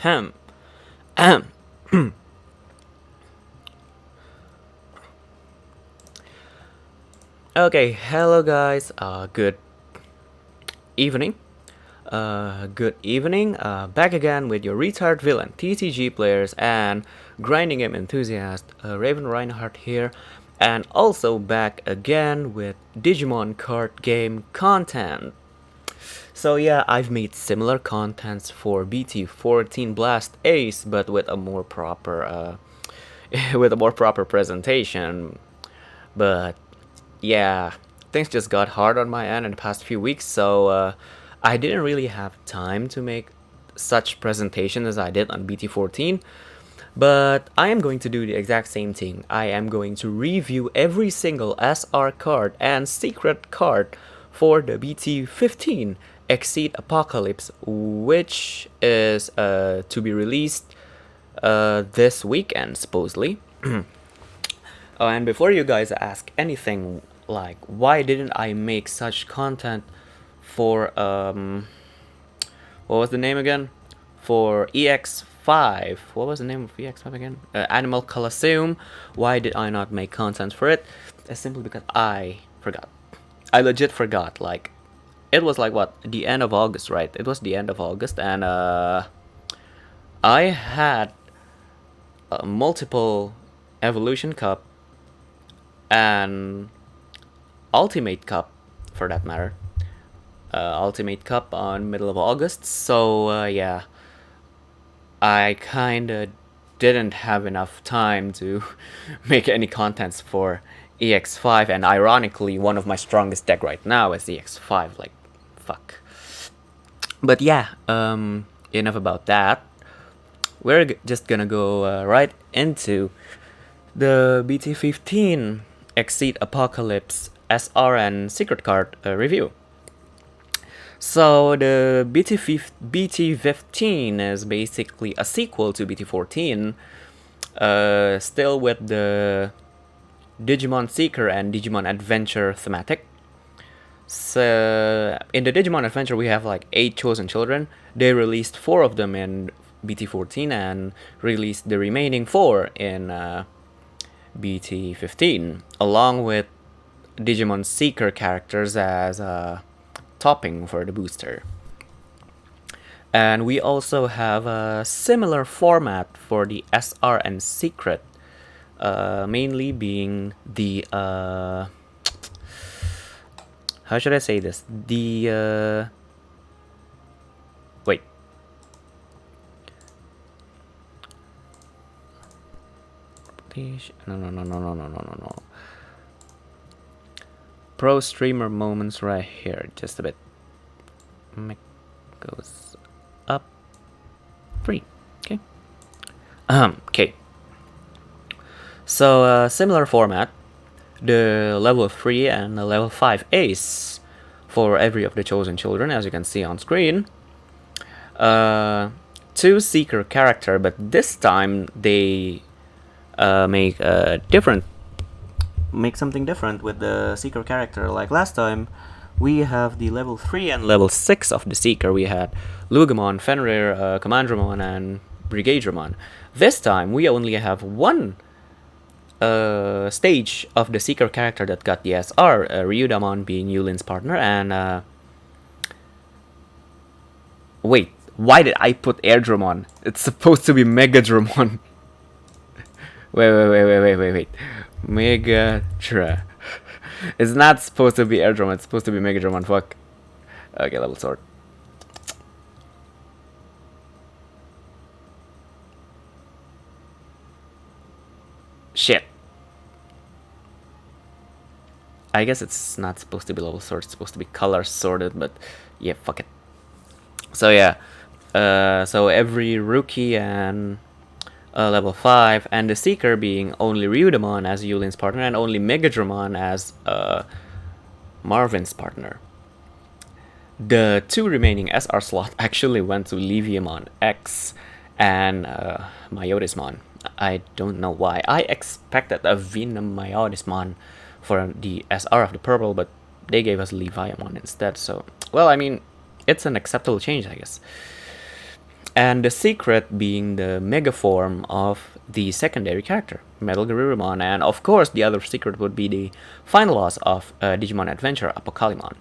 Ahem. Ahem. Okay, hello guys. Good evening. Good evening. Back again with your retired villain, TCG players and grinding game enthusiast, Raven Reinhardt here, and also back again with Digimon card game content. So yeah, I've made similar contents for BT14 Blast Ace, but with a more proper, with a more proper presentation. But yeah, things just got hard on my end in the past few weeks, so I didn't really have time to make such presentation as I did on BT14. But I am going to do the exact same thing. I am going to review every single SR card and secret card for the BT15 Exceed Apocalypse, which is to be released this weekend, supposedly. Oh, and before you guys ask anything like why didn't I make such content for what was the name again? For EX5. What was the name of EX5 again? Animal Colosseum. Why did I not make content for it? It's simply because I forgot. I legit forgot. Like, it was like what? The end of August, right? It was the end of August, and I had multiple Evolution Cup and Ultimate Cup, for that matter. Ultimate Cup on middle of August, so yeah, I kinda didn't have enough time to make any contents for EX5, and ironically, one of my strongest deck right now is EX5, like, fuck. But yeah, enough about that. We're just gonna go right into the BT15 Exceed Apocalypse SRN Secret Card review. So the BT15 is basically a sequel to BT14, still with the Digimon Seeker and Digimon Adventure thematic. So in the Digimon Adventure we have like 8 chosen children. They released 4 of them in BT14 and released the remaining 4 in BT15, along with Digimon Seeker characters as topping for the booster. And we also have a similar format for the SR and Secret, mainly being the how should I say this? The wait. No. Pro streamer moments right here, just a bit. Mic goes up. Free. Okay. Okay. So similar format. The level 3 and the level 5 ace for every of the chosen children, as you can see on screen. 2 seeker character, but this time they make something different with the seeker character. Like last time, we have the level 3 and level 6 of the seeker. We had Lugamon, Fenrir, Commandramon, and Brigadramon. This time, we only have one stage of the seeker character that got the SR, Ryudamon being Yulin's partner, and wait, why did I put Airdramon? It's supposed to be Megadramon. Wait. Megadra. It's not supposed to be Airdramon, it's supposed to be Megadramon, fuck. Okay, level sword. Shit. I guess it's not supposed to be level sword, it's supposed to be color sorted, but yeah, fuck it. So yeah, so every rookie and level 5, and the Seeker being only Ryudamon as Yulin's partner and only Megadramon as Marvin's partner. The 2 remaining SR slot actually went to Leviamon X and Myodismon. I don't know why. I expected a Venom Myodismon for the SR of the purple, but they gave us Leviamon instead. So, well, I mean, it's an acceptable change, I guess. And the secret being the mega form of the secondary character, Metal Garurumon, and of course the other secret would be the final loss of Digimon Adventure Apocalypse.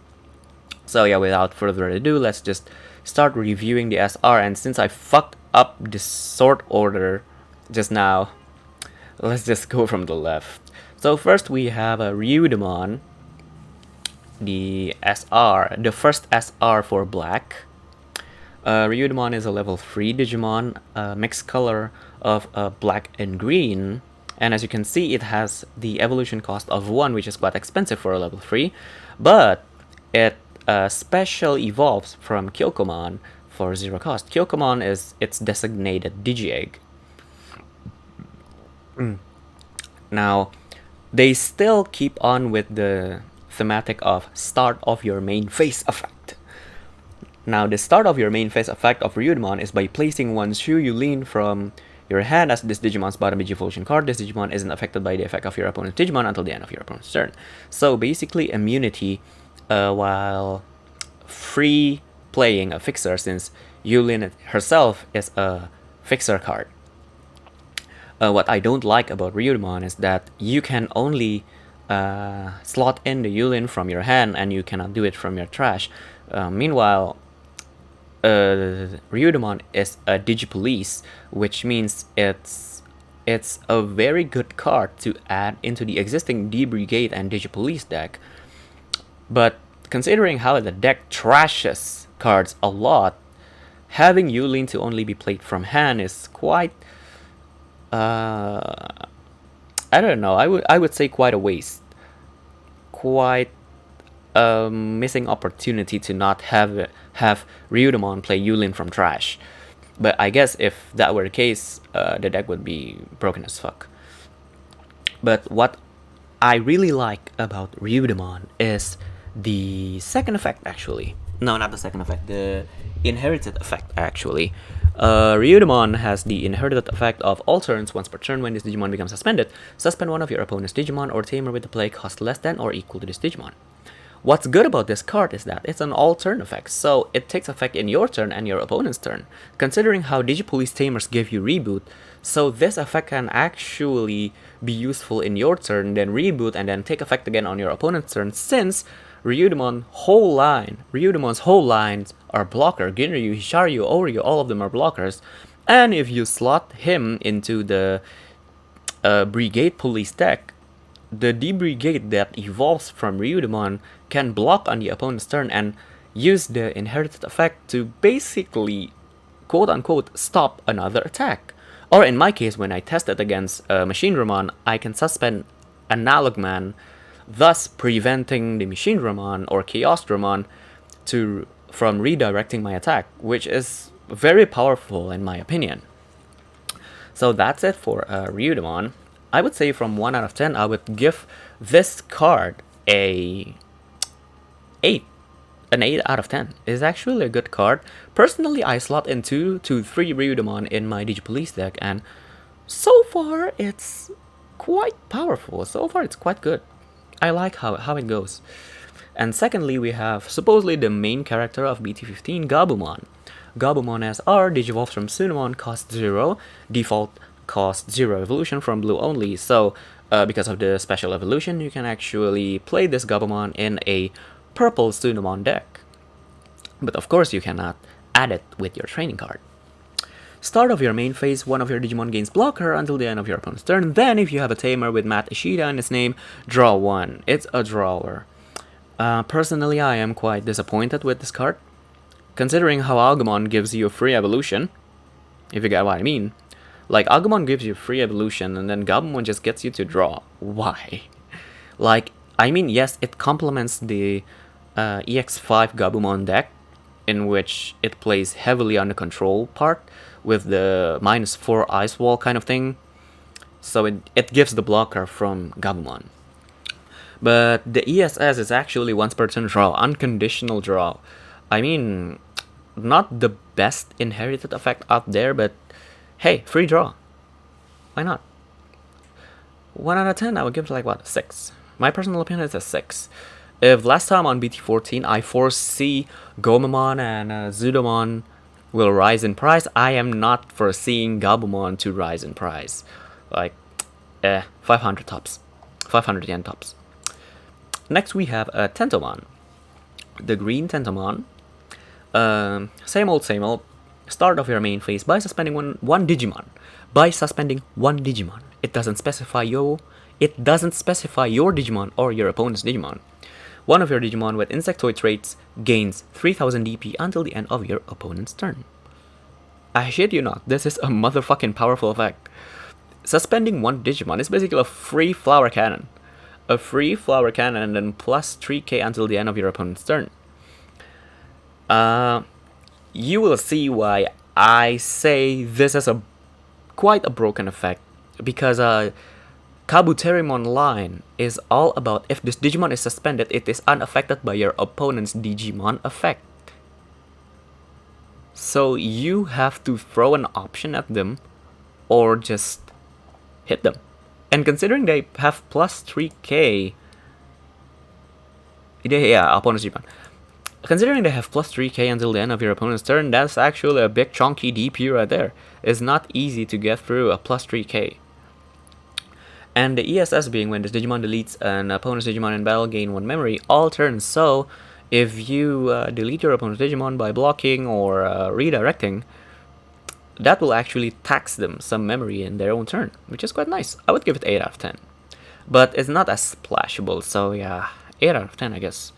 So yeah, without further ado, let's just start reviewing the SR, and since I fucked up the sort order just now, let's just go from the left. So first we have a Ryudemon, the SR, the first SR for black. Ryudemon is a level 3 Digimon, mixed color of black and green. And as you can see, it has the evolution cost of 1, which is quite expensive for a level 3. But it special evolves from Kyokomon for 0 cost. Kyokomon is its designated Digi-Egg. Now, they still keep on with the thematic of start of your main phase effect. Now, the start of your main phase effect of Ryudemon is by placing one Shu Yulin from your hand as this Digimon's bottom Digivolution card. This Digimon isn't affected by the effect of your opponent's Digimon until the end of your opponent's turn. So basically immunity while free playing a fixer, since Yulin herself is a fixer card. What I don't like about Ryudemon is that you can only slot in the Yulin from your hand and you cannot do it from your trash. Meanwhile, Ryudemon is a Digipolice, which means it's a very good card to add into the existing D-Brigade and Digipolice deck. But considering how the deck trashes cards a lot, having Yulin to only be played from hand is quite I don't know, I would say quite a waste. Quite a missing opportunity to not have Ryudemon play Yulin from trash. But I guess if that were the case, the deck would be broken as fuck. But what I really like about Ryudemon is the second effect, actually. No, not the second effect, the inherited effect, actually. Ryudemon has the inherited effect of all turns. Once per turn, when this Digimon becomes suspended, suspend one of your opponent's Digimon or tamer with the play cost less than or equal to this Digimon. What's good about this card is that it's an all-turn effect, so it takes effect in your turn and your opponent's turn. Considering how Digipolice Tamers give you reboot, so this effect can actually be useful in your turn, then reboot, and then take effect again on your opponent's turn, since Ryudemon's whole lines are blocker. Ginryu, Hisharyu, Oryu, all of them are blockers. And if you slot him into the Brigade Police deck, the D-Brigade that evolves from Ryudemon can block on the opponent's turn and use the inherited effect to basically, quote-unquote, stop another attack. Or in my case, when I test it against Machine-Ramon, I can suspend Analog Man, thus preventing the Machine-Ramon or Chaos-Ramon from redirecting my attack, which is very powerful in my opinion. So that's it for Ryudemon. I would say from 1 out of 10, I would give this card an 8 out of 10. It's actually a good card. Personally, I slot in 2 to 3 Ryudemon in my Digipolice deck, and so far it's quite powerful. So far it's quite good. I like how it goes. And secondly, we have supposedly the main character of BT15, Gabumon. Gabumon SR digivolves from Sunamon, cost 0, default cost 0 evolution from blue only. So because of the special evolution, you can actually play this Gabumon in a purple Sunamon deck. But of course you cannot add it with your training card. Start of your main phase, one of your Digimon gains blocker until the end of your opponent's turn. Then if you have a tamer with Matt Ishida in its name, draw 1. It's a drawer. Personally, I am quite disappointed with this card, considering how Agumon gives you a free evolution, if you get what I mean. Like, Agumon gives you free evolution, and then Gabumon just gets you to draw. Why? Like, I mean, yes, it complements the EX5 Gabumon deck, in which it plays heavily on the control part, with the -4 ice wall kind of thing. So it gives the blocker from Gabumon. But the ESS is actually once per turn draw, unconditional draw. I mean, not the best inherited effect out there, but hey, free draw. Why not? 1 out of 10, I would give it like, what, 6? My personal opinion is a 6. If last time on BT14 I foresee Gomamon and Zudomon will rise in price. I am not foreseeing Gabumon to rise in price. Like, 500 tops. 500 yen tops. Next we have a Tentomon. The green Tentomon. Same old, same old. Start of your main phase by suspending one Digimon. By suspending one Digimon. It doesn't specify your Digimon or your opponent's Digimon. One of your Digimon with Insectoid traits gains 3000 DP until the end of your opponent's turn. I shit you not, this is a motherfucking powerful effect. Suspending one Digimon is basically a free flower cannon. A free flower cannon and then plus 3k until the end of your opponent's turn. You will see why I say this is quite a broken effect. Because Kabuterimon line is all about if this Digimon is suspended, it is unaffected by your opponent's Digimon effect. So you have to throw an option at them or just hit them. And considering they have plus 3k, yeah, opponent's Digimon. Considering they have plus 3k until the end of your opponent's turn, that's actually a big chunky DP right there. It's not easy to get through a plus 3k. And the ESS being when this Digimon deletes an opponent's Digimon in battle, gain 1 memory all turns. So if you delete your opponent's Digimon by blocking or redirecting, that will actually tax them some memory in their own turn, which is quite nice. I would give it 8 out of 10. But it's not as splashable, so yeah, 8 out of 10 I guess.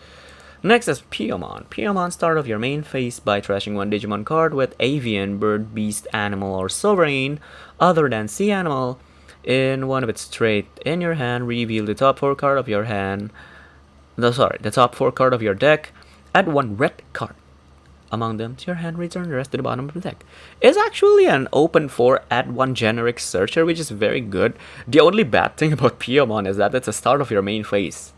Next is Piyomon. Piyomon, start of your main phase by trashing one Digimon card with Avian, Bird, Beast, Animal, or Sovereign other than Sea Animal in one of its trait. In your hand, reveal the top 4 card of your hand. The top 4 card of your deck. Add 1 red card among them to your hand. Return the rest to the bottom of the deck. It's actually an open 4 add 1 generic searcher, which is very good. The only bad thing about Piyomon is that it's a start of your main phase.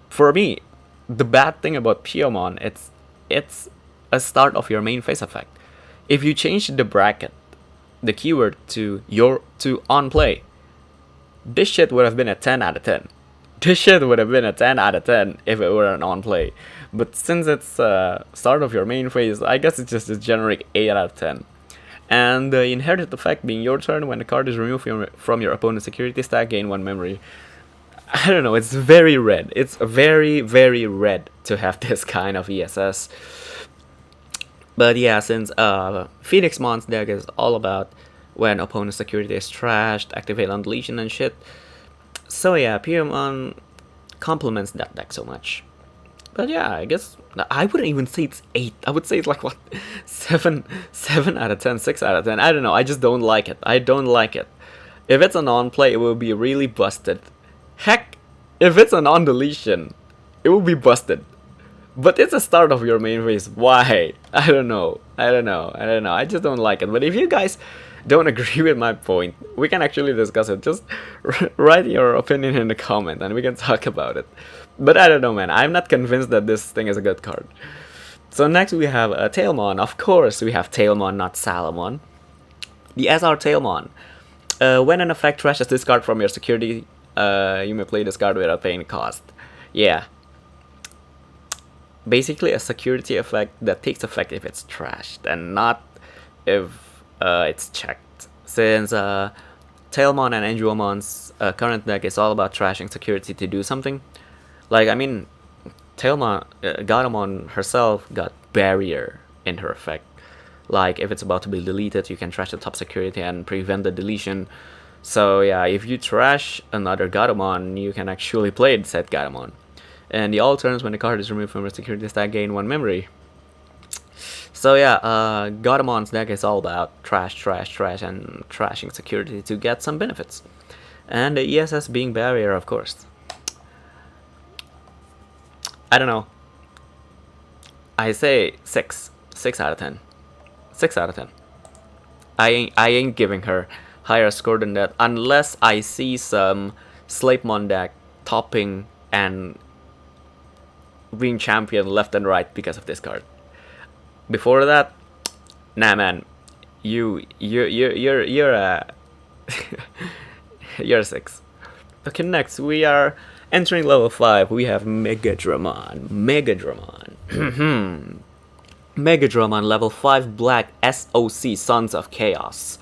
For me, the bad thing about Piyomon, it's a start of your main phase effect. If you change the bracket, the keyword to on play, this shit would have been a 10 out of 10. This shit would have been a 10 out of 10 if it were an on play. But since it's start of your main phase, I guess it's just a generic 8 out of 10. And the inherited effect being your turn, when the card is removed from your opponent's security stack, gain 1 memory. I don't know, it's very red. It's very, very red to have this kind of ESS. But yeah, since Phoenixmon's deck is all about when opponent's security is trashed, activate on deletion and shit. So yeah, Piyomon complements that deck so much. But yeah, I guess I wouldn't even say it's 8. I would say it's like what, 7 out of 10, 6 out of 10. I don't know. I just don't like it. I don't like it. If it's a non-play, it will be really busted. Heck, if it's a non-deletion, it will be busted. But it's a start of your main phase. Why? I don't know. I just don't like it. But if you guys don't agree with my point, we can actually discuss it. Just write your opinion in the comment and we can talk about it. But I don't know, man. I'm not convinced that this thing is a good card. So next we have a Tailmon. Of course, we have Tailmon, not Salamon. The SR Tailmon. When an effect trashes this card from your security, you may play this card without paying the cost. Yeah. Basically a security effect that takes effect if it's trashed and not if it's checked. Since Tailmon and Anguamon's current deck is all about trashing security to do something. Like, I mean, Tailmon, Garamon herself got Barrier in her effect. Like, if it's about to be deleted, you can trash the top security and prevent the deletion. So yeah, if you trash another Garamon, you can actually play said Garamon. And the all turns when the card is removed from your security stack, gain 1 memory. So yeah, Garamon's deck is all about trash, and trashing security to get some benefits. And the ESS being Barrier, of course. I don't know. I say 6 out of 10. 6 out of 10. I ain't giving her higher score than that unless I see some Slapemon deck topping and being champion left and right because of this card. Before that, nah, man, you're a you're a 6. Okay, next we are entering level 5. We have Megadramon. Megadramon level 5 Black SOC Sons of Chaos.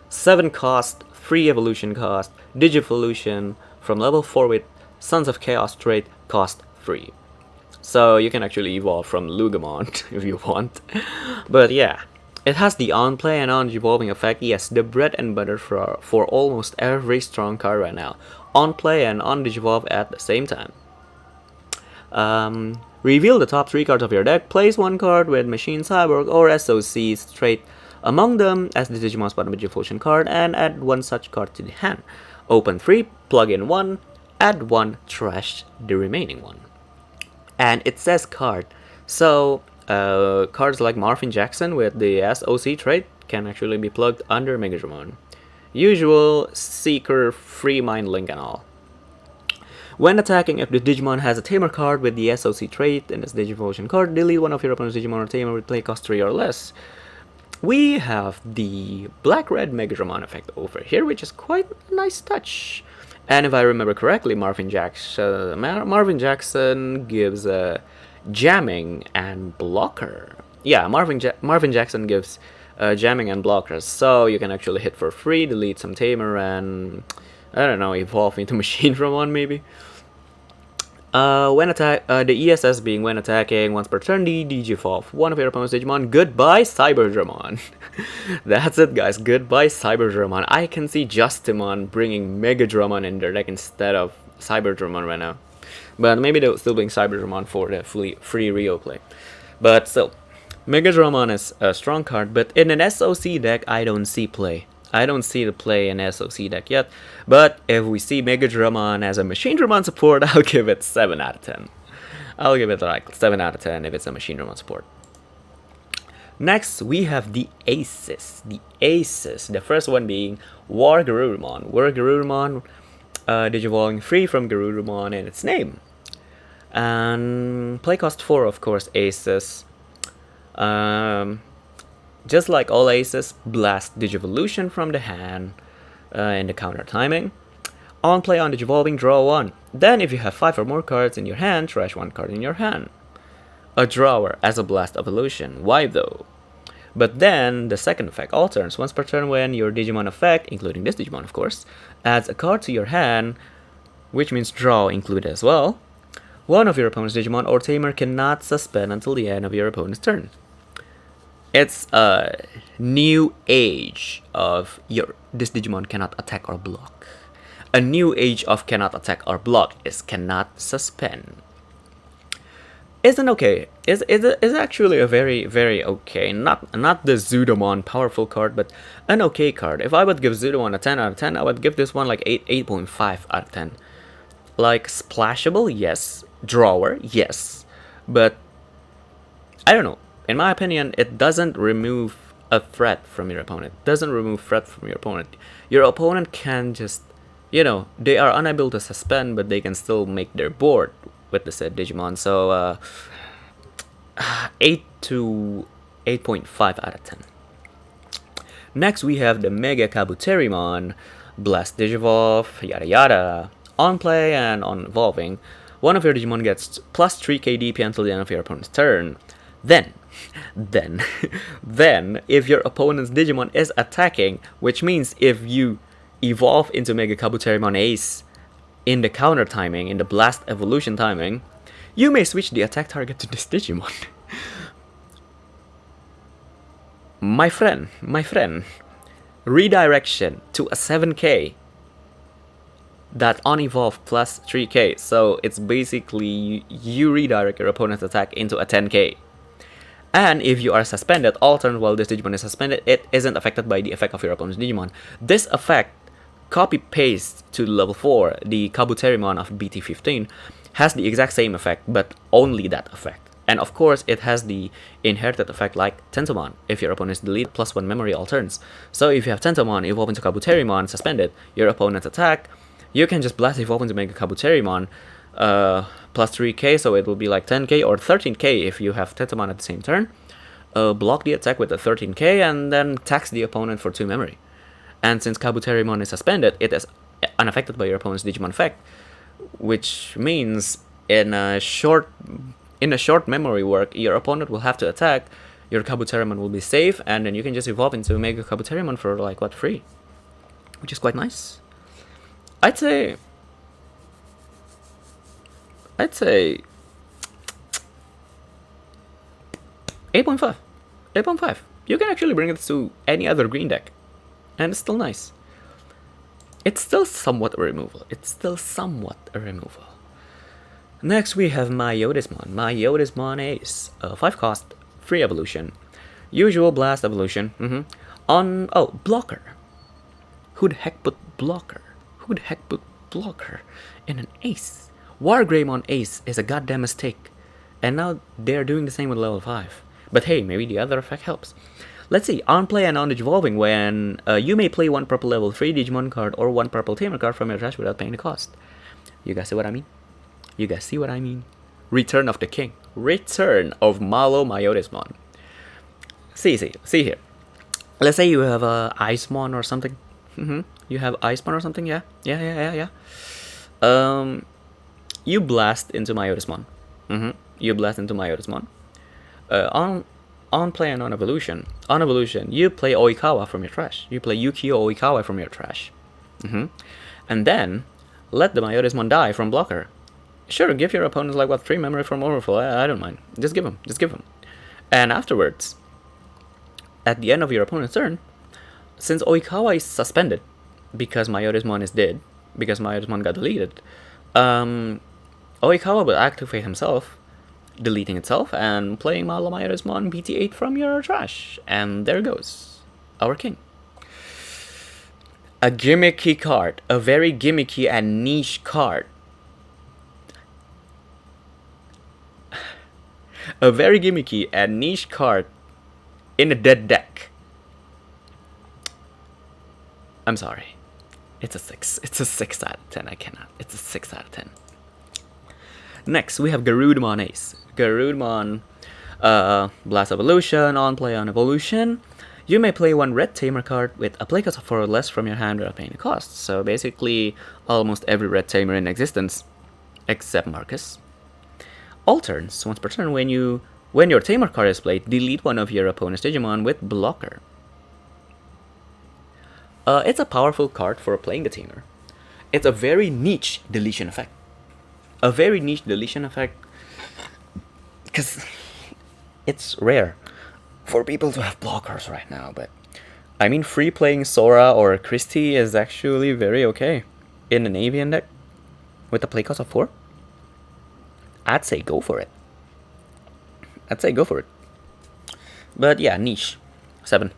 7 cost, 3 evolution cost, Digivolution from level 4 with Sons of Chaos trait cost 3. So you can actually evolve from Lugamon if you want. But yeah, it has the on-play and on-evolving effect. Yes, the bread and butter for almost every strong card right now. On-play and on-digivolve at the same time. Reveal the top 3 cards of your deck, place 1 card with Machine Cyborg or SOC straight among them as the Digimon's bottom Digivolution card, and add 1 such card to the hand. Open 3, plug in 1, add 1, trash the remaining 1. And it says card, so cards like Marvin Jackson with the SOC trait can actually be plugged under Megadramon. Usual Seeker, Free Mind Link and all. When attacking, if the Digimon has a Tamer card with the SOC trait in its Digivolution card, delete one of your opponent's Digimon or Tamer with play cost 3 or less. We have the Black-Red Megadramon effect over here, which is quite a nice touch. And if I remember correctly, Marvin Jackson gives jamming and blocker. Yeah, Marvin Jackson gives jamming and blockers, so you can actually hit for free, delete some Tamer, and I don't know, evolve into Machine from one maybe. The ESS being when attacking once per turn, the Digivolve one of your opponent's Digimon. Goodbye, Cyberdramon. That's it, guys. Goodbye, Cyberdramon. I can see Justimon bringing Megadramon in their deck instead of Cyberdramon right now. But maybe they'll still bring Cyberdramon for the free Rio play. But still, Megadramon is a strong card, but in an SOC deck, I don't see play. I don't see the play in SOC deck yet, but if we see Megadramon as a Machine Dramon support, I'll give it 7 out of 10. I'll give it like 7 out of 10 if it's a Machine Dramon support. Next, we have the Aces. The first one being War Garurumon. War Garurumon, Digivolving free from Garurumon in its name. And play cost 4, of course, Aces. Just like all Aces, blast Digivolution from the hand in the counter timing. On play on Digivolving, draw 1. Then if you have 5 or more cards in your hand, trash 1 card in your hand. A drawer as a blast evolution. Why though? But then the second effect alterns once per turn when your Digimon effect, including this Digimon of course, adds a card to your hand, which means draw included as well. One of your opponent's Digimon or Tamer cannot suspend until the end of your opponent's turn. It's a new age of this Digimon cannot attack or block. A new age of cannot attack or block is cannot suspend. Isn't okay. Is actually a very, very okay. Not the Zudomon powerful card, but an okay card. If I would give Zudomon a 10 out of 10, I would give this one like 8.5 out of 10. Like splashable, yes. Drawer, yes. But I don't know. In my opinion, it doesn't remove a threat from your opponent. Your opponent can just, they are unable to suspend, but they can still make their board with the said Digimon. So 8 to 8.5 out of 10. Next, we have the Mega Kabuterimon, Blast Digivolve, yada yada. On play and on evolving, one of your Digimon gets plus 3k DP until the end of your opponent's turn. Then, if your opponent's Digimon is attacking, which means if you evolve into Mega Kabuterimon Ace in the counter timing, in the blast evolution timing, you may switch the attack target to this Digimon. My friend, redirection to a 7k. That unevolved plus 3k, so it's basically you redirect your opponent's attack into a 10k. And if you are suspended, all turns while this Digimon is suspended, it isn't affected by the effect of your opponent's Digimon. This effect, copy-paste to level 4, the Kabuterimon of BT15, has the exact same effect, but only that effect. And of course, it has the inherited effect like Tentomon, if your opponent's delete plus 1 memory all turns. So if you have Tentomon evolve into Kabuterimon suspended, your opponent's attack, you can just blast evolve into Mega Kabuterimon, plus 3k, so it will be like 10k or 13k if you have Tentomon at the same turn. Block the attack with a 13k and then tax the opponent for 2 memory. And since Kabuterimon is suspended, it is unaffected by your opponent's Digimon effect, which means in a short memory work, your opponent will have to attack your Kabuterimon will be safe, and then you can just evolve into Mega Kabuterimon for like what, free, which is quite nice. I'd say 8.5. 8.5. You can actually bring it to any other green deck, and it's still nice. It's still somewhat a removal. Next we have Myotismon Ace. 5 cost, free evolution. Usual blast evolution. On blocker. Who the heck put blocker in an ace? Wargreymon Ace is a goddamn mistake. And now they're doing the same with level 5. But hey, maybe the other effect helps. Let's see, on play and on evolving, when you may play 1 purple level 3 Digimon card or 1 purple Tamer card from your trash without paying the cost. You guys see what I mean? Return of the King. Return of Malo Myotismon. See here. Let's say you have Icemon or something. You have Icemon or something, yeah. You blast into Myotismon. On play and on evolution. On evolution, you play Oikawa from your trash. You play Yukio Oikawa from your trash. And then let the Myotismon die from blocker. Sure, give your opponents like what, 3 memory from overflow. I don't mind. Just give them. And afterwards, at the end of your opponent's turn, since Oikawa is suspended because Myotismon is dead, because Myotismon got deleted, Oikawa will activate himself, deleting itself and playing Malo Myotismon BT8 from your trash. And there goes our king. A gimmicky card, a very gimmicky and niche card. A very gimmicky and niche card in a dead deck. I'm sorry. It's a 6. It's a 6 out of 10. I cannot. It's a 6 out of 10. Next, we have Garudamon Ace. Garudamon, Blast Evolution, on play on evolution. You may play 1 red Tamer card with a play cost of 4 or less from your hand without paying the cost. So basically, almost every red Tamer in existence, except Marcus. All turns, once per turn, when your Tamer card is played, delete 1 of your opponent's Digimon with blocker. It's a powerful card for playing the Tamer. It's a very niche deletion effect. Because it's rare for people to have blockers right now, but I mean, free playing Sora or Christie is actually very okay in an avian deck with a play cost of 4. I'd say go for it. But yeah, niche. 7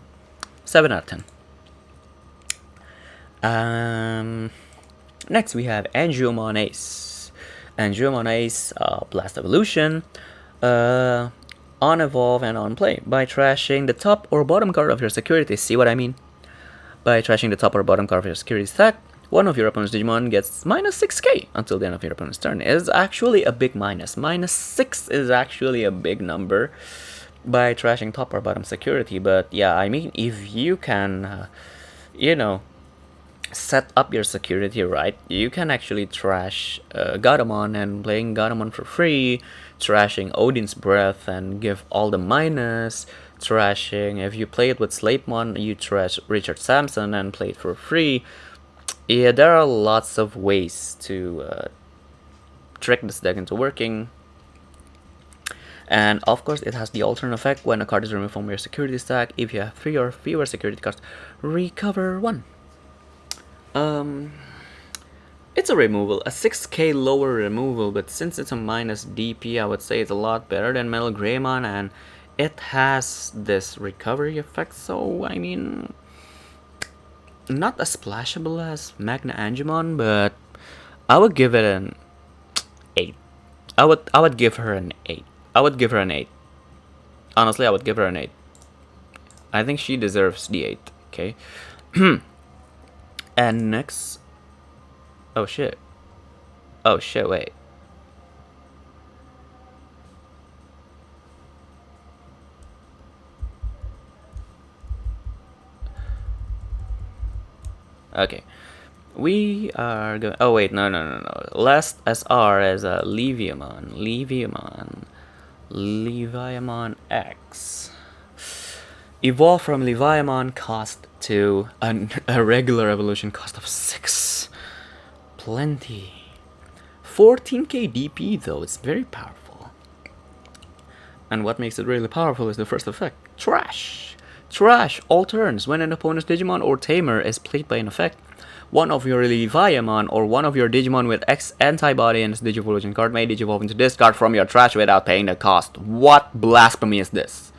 out of 10. Next we have Angiomon Ace. Blast Evolution. On evolve and on play by trashing the top or bottom card of your security. See what I mean? By trashing the top or bottom card of your security stack, 1 of your opponent's Digimon gets minus 6k until the end of your opponent's turn. Is actually a big minus. Minus 6 is actually a big number by trashing top or bottom security. But yeah, I mean, if you can, set up your security right, you can actually trash Garamon and playing Garamon for free, trashing Odin's Breath and give all the minus, trashing, if you play it with Slapemon, you trash Richard Sampson and play it for free. Yeah, there are lots of ways to trick this deck into working. And of course, it has the alternate effect when a card is removed from your security stack. If you have 3 or fewer security cards, recover 1. It's a removal, a 6k lower removal, but since it's a minus DP, I would say it's a lot better than Metal Greymon, and it has this recovery effect, so I mean, not as splashable as Magna Angemon, but I would give it an 8. I would give her an 8. Honestly, I would give her an 8. I think she deserves the 8, okay? And next... Oh shit, wait. Okay. We are going... Oh wait, no. Last SR is Leviamon X. Evolve from Leviamon cost to a regular evolution cost of 6. Plenty. 14k DP though, it's very powerful. And what makes it really powerful is the first effect. Trash! Trash! All turns, when an opponent's Digimon or Tamer is played by an effect, one of your Leviamon or one of your Digimon with X antibody in its Digivolution card may digivolve into this card from your trash without paying the cost. What blasphemy is this?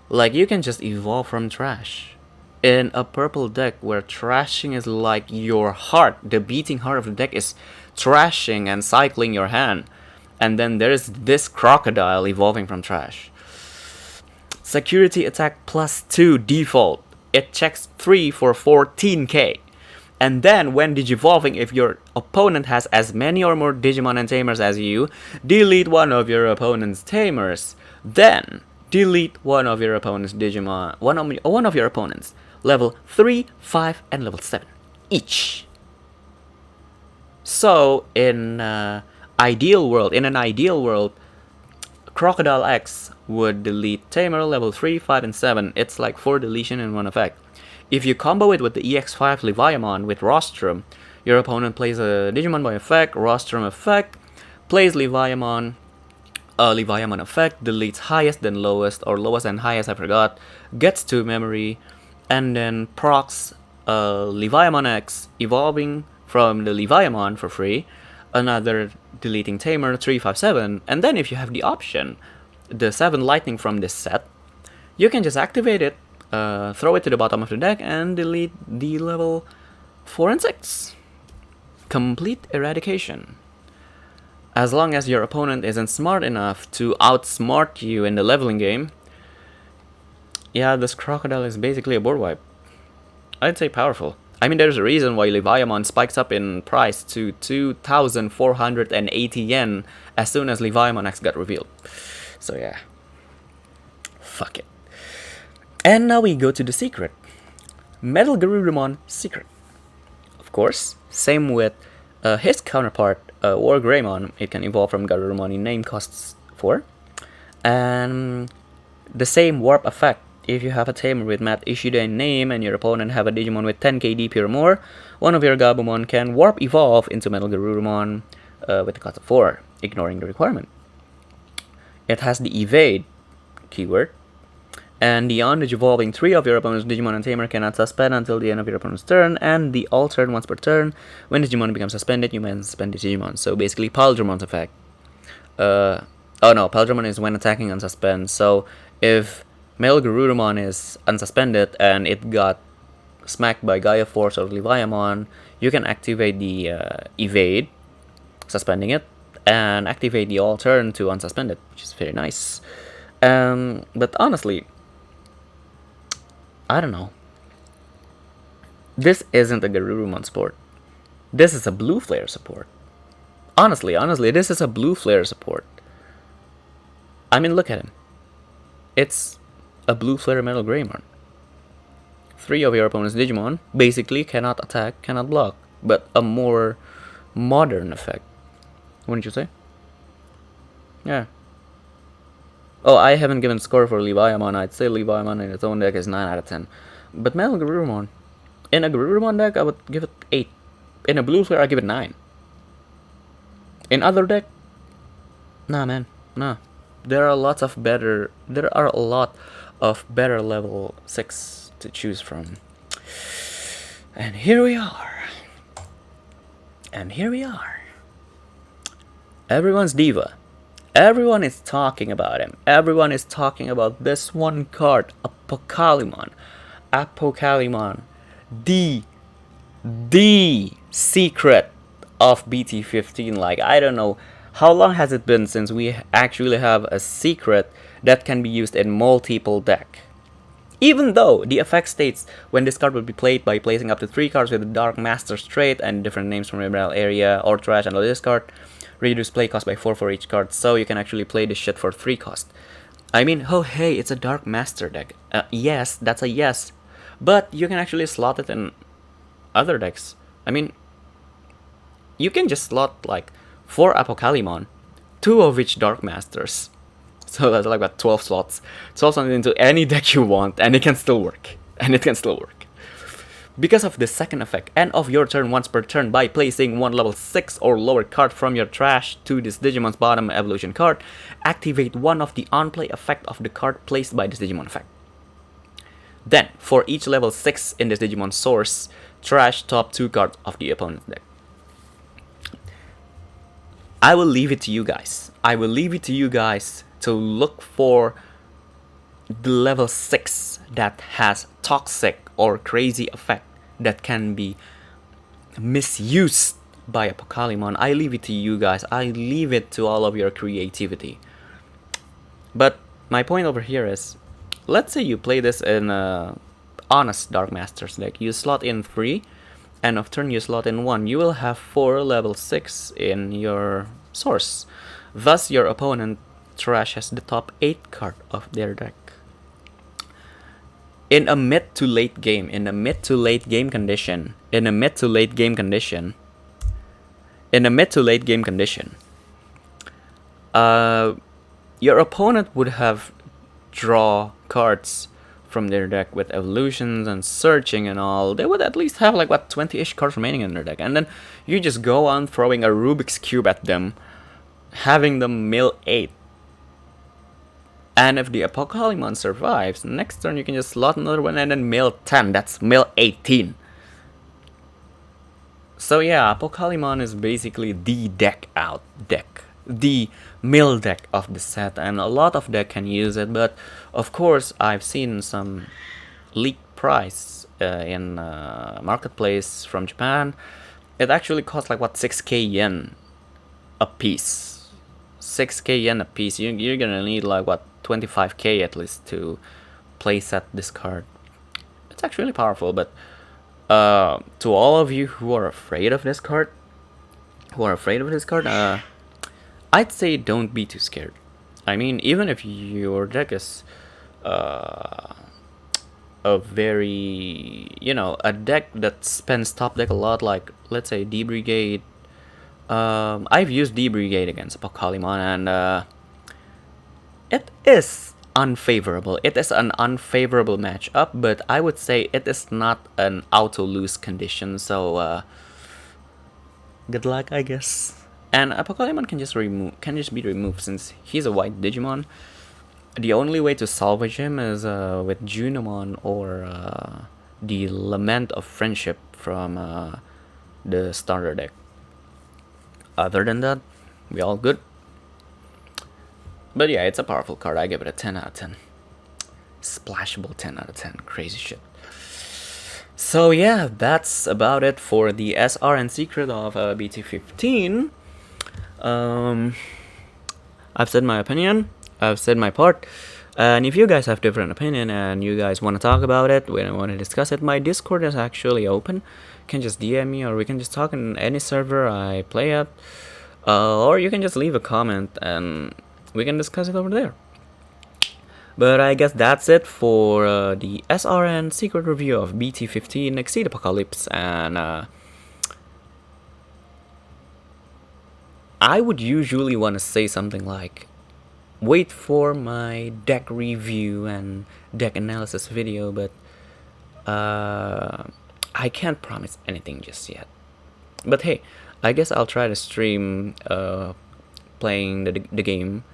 Like, you can just evolve from trash. In a purple deck where trashing is like your heart, the beating heart of the deck is trashing and cycling your hand. And then there's this crocodile evolving from trash. Security attack +2 default. It checks 3 for 14k. And then when digivolving, if your opponent has as many or more Digimon and Tamers as you, delete one of your opponent's Tamers. Then delete one of your opponent's Digimon, one of your opponents, level 3, 5, and level 7 each. So in an ideal world, Crocodile X would delete Tamer level 3, 5, and 7. It's like 4 deletion in one effect. If you combo it with the EX5 Leviamon with Rostrum, your opponent plays a Digimon by effect, Rostrum effect, plays Leviamon, Leviamon effect, deletes highest then lowest, or lowest and highest, I forgot, gets to memory, and then procs Leviamon X, evolving from the Leviamon for free, another deleting Tamer 357, and then if you have the option, the 7 lightning from this set, you can just activate it, throw it to the bottom of the deck, and delete the level 4 and 6. Complete eradication. As long as your opponent isn't smart enough to outsmart you in the leveling game, yeah, this Crocodile is basically a board wipe. I'd say powerful. I mean, there's a reason why Leviamon spikes up in price to 2,480 yen as soon as Leviamon X got revealed. So yeah, fuck it. And now we go to the secret. Metal Garurumon Secret. Of course, same with his counterpart, War Greymon. It can evolve from Garurumon in name costs 4. And the same warp effect. If you have a Tamer with Matt Ishida in name and your opponent have a Digimon with 10k DP or more, one of your Gabumon can warp evolve into Metal Garurumon with the cost of 4, ignoring the requirement. It has the evade keyword, and the on-digivolving 3 of your opponent's Digimon and Tamer cannot suspend until the end of your opponent's turn, and the alternate once per turn. When Digimon becomes suspended, you may suspend the Digimon. So basically, Paldramon's effect. Oh no, Paldramon is when attacking unsuspend. So if Metal Garurumon is unsuspended and it got smacked by Gaia Force or Leviamon, you can activate the evade, suspending it, and activate the alternate to unsuspend it, which is very nice. But honestly, I don't know. This isn't a Garurumon support. This is a Blue Flare support. Honestly, this is a Blue Flare support. I mean, look at him. It's a Blue Flare Metal Greymon. 3 of your opponent's Digimon basically cannot attack, cannot block, but a more modern effect. Wouldn't you say? Yeah. Oh, I haven't given score for Leviamon. I'd say Leviamon in its own deck is 9 out of 10. But Metal Garurumon, in a Garurumon deck, I would give it 8. In a Blue Flare, I give it 9. In other deck, nah, man, nah. There are a lot of better level 6 to choose from. And here we are. Everyone's diva. Everyone is talking about him. Everyone is talking about this one card, Apocalimon. The secret of BT15. Like, I don't know, how long has it been since we actually have a secret that can be used in multiple decks? Even though the effect states when this card will be played by placing up to 3 cards with the Dark Master's trait and different names from Emerald Area or Trash and this card, reduce play cost by 4 for each card, so you can actually play this shit for 3 cost. I mean, oh hey, it's a Dark Master deck. Yes, that's a yes. But you can actually slot it in other decks. I mean, you can just slot like 4 Apocalimon, 2 of which Dark Masters. So that's like about 12 slots. 12 slots into any deck you want, and it can still work. And it can still work. Because of the second effect, end of your turn once per turn by placing one level 6 or lower card from your trash to this Digimon's bottom evolution card. Activate one of the on-play effect of the card placed by this Digimon effect. Then, for each level 6 in this Digimon source, trash top 2 cards of the opponent's deck. I will leave it to you guys. I will leave it to you guys to look for the level 6 that has toxic or crazy effect that can be misused by a Pokemon. I leave it to you guys. I leave it to all of your creativity. But my point over here is, let's say you play this in a honest Dark Masters deck. You slot in 3, and of turn you slot in 1. You will have 4 level 6 in your source. Thus your opponent trash has the top 8 card of their deck. In a mid to late game condition, your opponent would have draw cards from their deck with evolutions and searching and all. They would at least have like what 20-ish cards remaining in their deck, and then you just go on throwing a Rubik's Cube at them, having them mill 8. And if the Apocalypse survives, next turn you can just slot another one and then mill 10. That's mill 18. So yeah, Apocalypse is basically the deck the mill deck of the set, and a lot of deck can use it. But of course, I've seen some leaked price in marketplace from Japan. It actually costs like what 6k yen a piece. 6k yen a piece. You're gonna need like what 25k at least to play set this card. It's actually powerful, but to all of you who are afraid of this card, I'd say don't be too scared. I mean, even if your deck is a very, a deck that spends top deck a lot, like let's say D Brigade. I've used D Brigade against Pokemon, and it is unfavorable. It is an unfavorable matchup, but I would say it is not an auto lose condition. So good luck, I guess. And a Pokemon can just be removed since he's a white Digimon. The only way to salvage him is with Junimon or the Lament of Friendship from the starter deck. Other than that, we all good. But yeah, it's a powerful card. I give it a 10 out of 10. Splashable 10 out of 10. Crazy shit. So yeah, that's about it for the SR and secret of BT15. I've said my opinion. I've said my part. And if you guys have different opinion and you guys want to talk about it, we want to discuss it, my Discord is actually open. You can just DM me, or we can just talk in any server I play at. Or you can just leave a comment and we can discuss it over there. But I guess that's it for the SRN secret review of BT15 Exceed Apocalypse, and I would usually want to say something like, wait for my deck review and deck analysis video, but I can't promise anything just yet. But hey, I guess I'll try to stream playing the game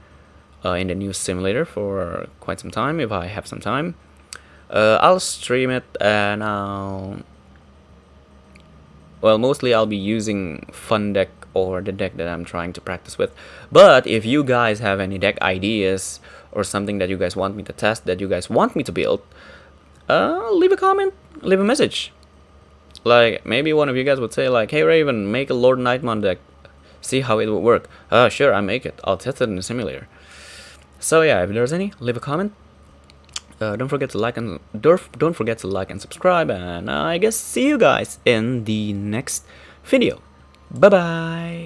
in the new simulator for quite some time if I have some time. I'll stream it, and mostly I'll be using Fun Deck or the deck that I'm trying to practice with. But if you guys have any deck ideas or something that you guys want me to test, that you guys want me to build, leave a comment, leave a message. Like, maybe one of you guys would say like, hey Raven, make a Lord Nightmon deck, see how it would work. Sure, I make it. I'll test it in the simulator. So yeah, if there's any, leave a comment. Don't forget to like and subscribe, and I guess see you guys in the next video. Bye bye.